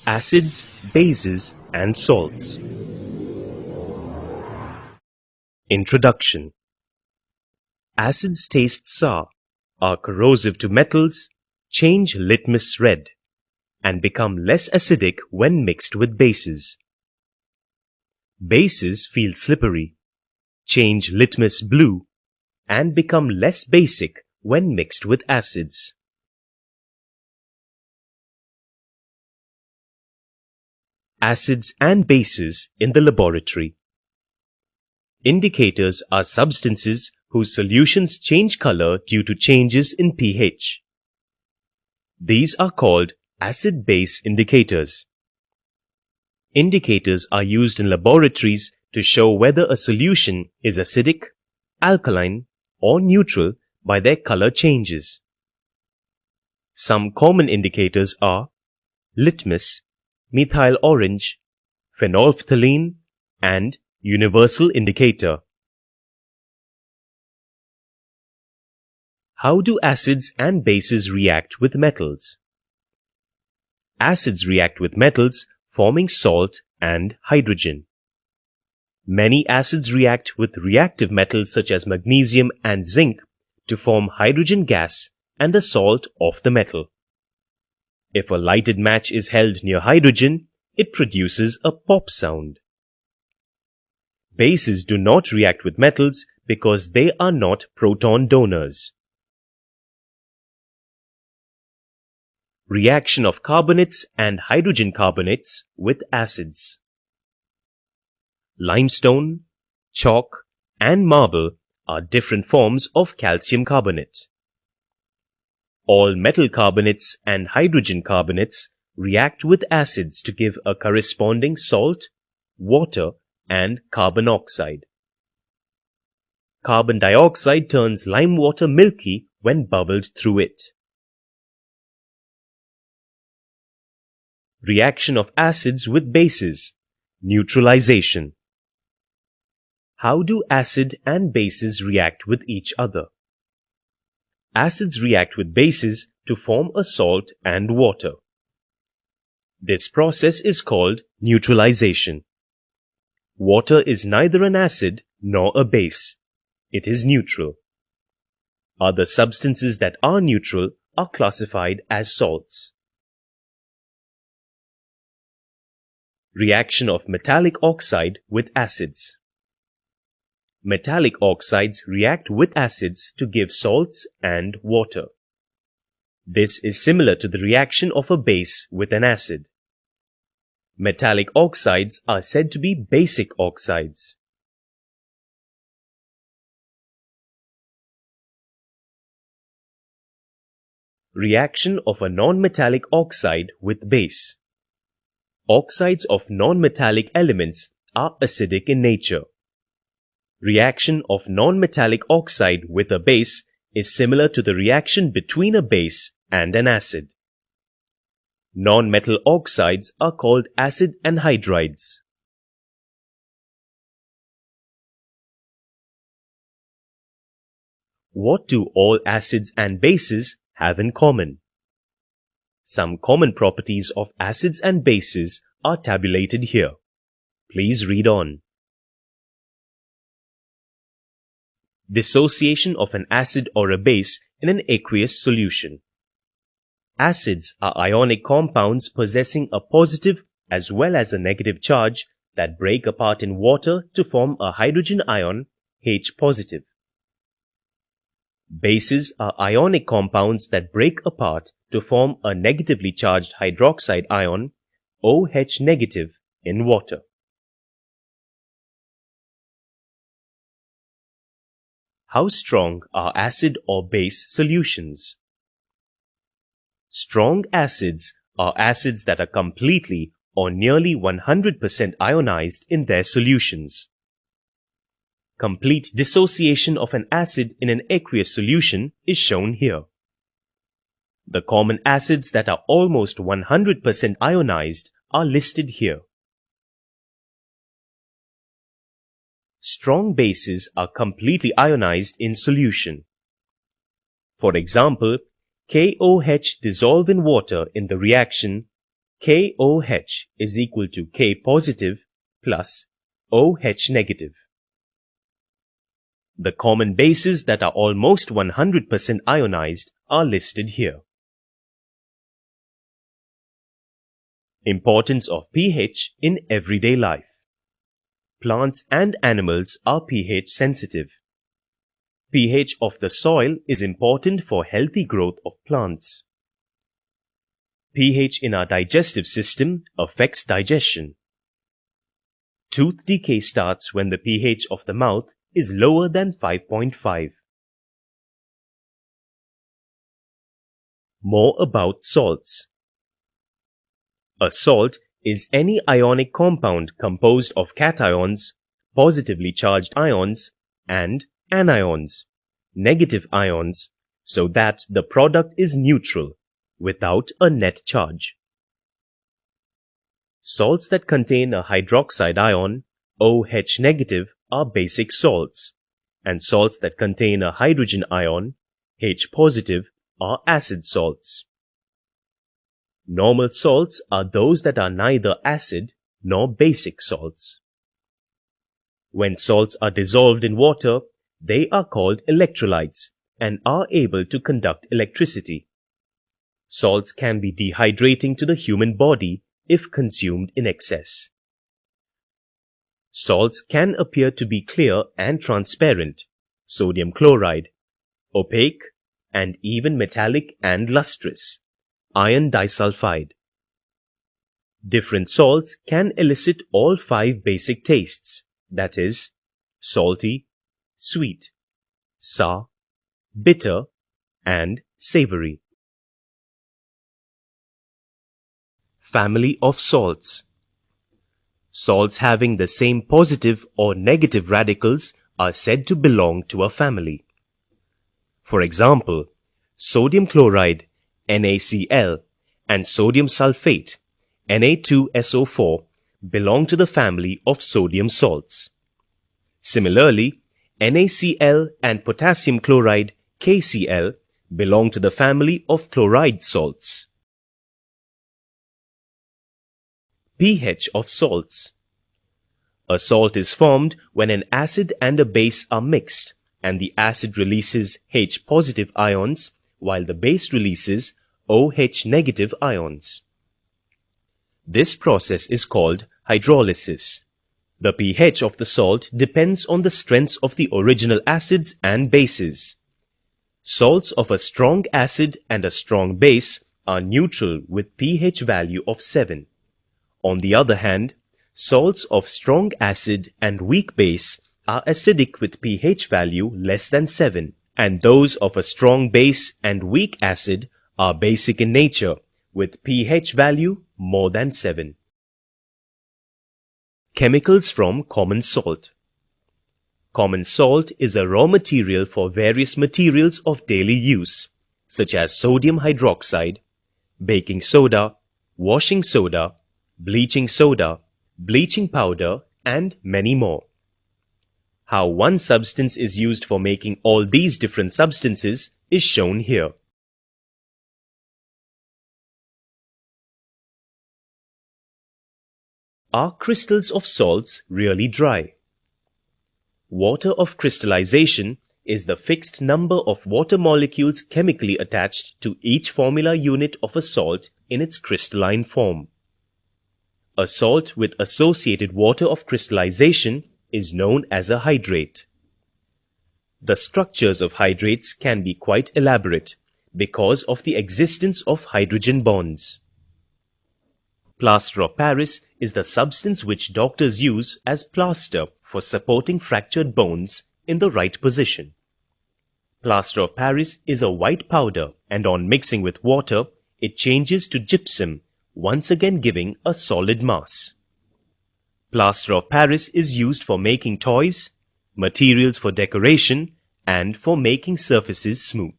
Acids, bases, and salts. Introduction. Acids taste sour, are corrosive to metals, change litmus red, and become less acidic when mixed with bases. Bases feel slippery, change litmus blue, and become less basic when mixed with acids. Acids and bases in the laboratory. Indicators are substances whose solutions change color due to changes in pH. These are called acid-base indicators. Indicators are used in laboratories to show whether a solution is acidic, alkaline, or neutral by their color changes. Some common indicators are litmus, methyl orange, phenolphthalein, and universal indicator. How do acids and bases react with metals? Acids react with metals, forming salt and hydrogen. Many acids react with reactive metals such as magnesium and zinc to form hydrogen gas and a salt of the metal. If a lighted match is held near hydrogen, it produces a pop sound. Bases do not react with metals because they are not proton donors. Reaction of carbonates and hydrogen carbonates with acids. Limestone, chalk, and marble are different forms of calcium carbonate. All metal carbonates and hydrogen carbonates react with acids to give a corresponding salt, water, and carbon oxide. Carbon dioxide turns lime water milky when bubbled through it. Reaction of acids with bases. Neutralization. How do acid and bases react with each other? Acids react with bases to form a salt and water. This process is called neutralization. Water is neither an acid nor a base. It is neutral. Other substances that are neutral are classified as salts. Reaction of metallic oxide with acids. Metallic oxides react with acids to give salts and water. This is similar to the reaction of a base with an acid. Metallic oxides are said to be basic oxides. Reaction of a non-metallic oxide with base. Oxides of non-metallic elements are acidic in nature. Reaction of non-metallic oxide with a base is similar to the reaction between a base and an acid. Non-metal oxides are called acid anhydrides. What do all acids and bases have in common? Some common properties of acids and bases are tabulated here. Please read on. Dissociation of an acid or a base in an aqueous solution. Acids are ionic compounds possessing a positive as well as a negative charge that break apart in water to form a hydrogen ion, H positive. Bases are ionic compounds that break apart to form a negatively charged hydroxide ion, OH negative, in water. How strong are acid or base solutions? Strong acids are acids that are completely or nearly 100% ionized in their solutions. Complete dissociation of an acid in an aqueous solution is shown here. The common acids that are almost 100% ionized are listed here. Strong bases are completely ionized in solution. For example, KOH dissolve in water in the reaction KOH is equal to K positive plus OH negative. The common bases that are almost 100% ionized are listed here. Importance of pH in everyday life. Plants and animals are pH sensitive. pH of the soil is important for healthy growth of plants. pH in our digestive system affects digestion. Tooth decay starts when the pH of the mouth is lower than 5.5. More about salts. A salt is any ionic compound composed of cations, positively charged ions, and anions, negative ions, so that the product is neutral, without a net charge. Salts that contain a hydroxide ion, OH negative, are basic salts, and salts that contain a hydrogen ion, H positive, are acid salts. Normal salts are those that are neither acid nor basic salts. When salts are dissolved in water, they are called electrolytes and are able to conduct electricity. Salts can be dehydrating to the human body if consumed in excess. Salts can appear to be clear and transparent, sodium chloride, opaque, and even metallic and lustrous, iron disulfide. Different salts can elicit all 5 basic tastes, that is, salty, sweet, sour, bitter, and savory. Family of salts. Salts having the same positive or negative radicals are said to belong to a family. For example, sodium chloride, NaCl, and sodium sulfate, Na2SO4, belong to the family of sodium salts. Similarly, NaCl and potassium chloride, KCl, belong to the family of chloride salts. pH of salts. A salt is formed when an acid and a base are mixed, and the acid releases H positive ions, while the base releases OH negative ions. This process is called hydrolysis. The pH of the salt depends on the strengths of the original acids and bases. Salts of a strong acid and a strong base are neutral with pH value of 7. On the other hand, salts of strong acid and weak base are acidic with pH value less than 7, and those of a strong base and weak acid are basic in nature with pH value more than 7. Chemicals from common salt. Common salt is a raw material for various materials of daily use, such as sodium hydroxide, baking soda, washing soda, bleaching soda, bleaching powder, and many more. How one substance is used for making all these different substances is shown here. Are crystals of salts really dry? Water of crystallization is the fixed number of water molecules chemically attached to each formula unit of a salt in its crystalline form. A salt with associated water of crystallization is known as a hydrate. The structures of hydrates can be quite elaborate because of the existence of hydrogen bonds. Plaster of Paris is the substance which doctors use as plaster for supporting fractured bones in the right position. Plaster of Paris is a white powder, and on mixing with water, it changes to gypsum, once again giving a solid mass. Plaster of Paris is used for making toys, materials for decoration, and for making surfaces smooth.